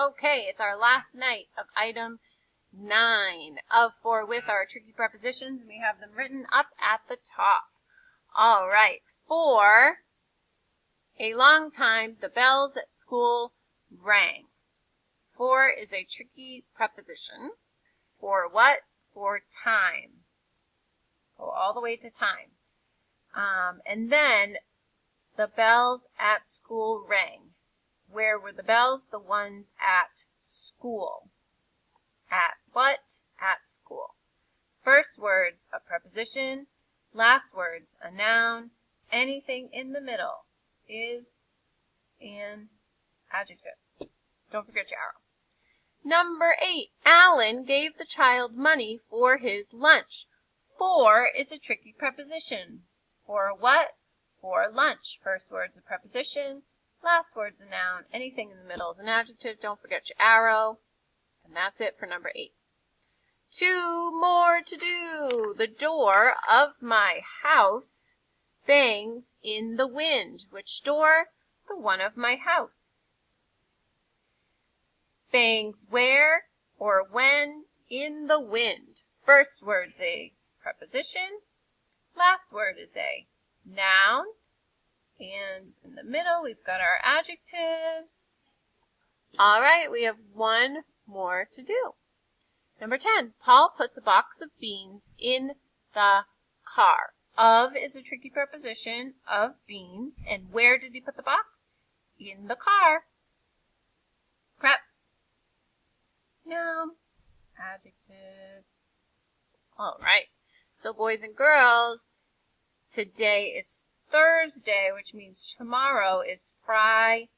Okay, it's our last night of item 9 of For With our tricky prepositions. We have them written up at the top. All right, for a long time, the bells at school rang. For is a tricky preposition. For what? For time. Go all the way to time. And then the bells at school rang. Where were the bells? The ones at school. At what? At school. First words, a preposition. Last words, a noun. Anything in the middle is an adjective. Don't forget your arrow. Number 8, Alan gave the child money for his lunch. For is a tricky preposition. For what? For lunch. First word's a preposition. Last word's a noun. Anything in the middle is an adjective. Don't forget your arrow. And that's it for number 8. 2 more to do. The door of my house bangs in the wind. Which door? The one of my house. Bangs where or when? In the wind. First word's a preposition. Last word is a noun. And in the middle, we've got our adjectives. All right, we have one more to do. Number 10, Paul puts a box of beans in the car. Of is a tricky preposition, of beans. And where did he put the box? In the car. Prep. Noun. Adjective. All right. So boys and girls, today is Thursday, which means tomorrow is Friday.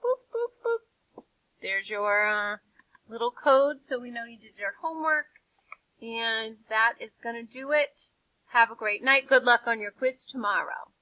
Boop, boop, boop. There's your little code so we know you did your homework. And that is going to do it. Have a great night. Good luck on your quiz tomorrow.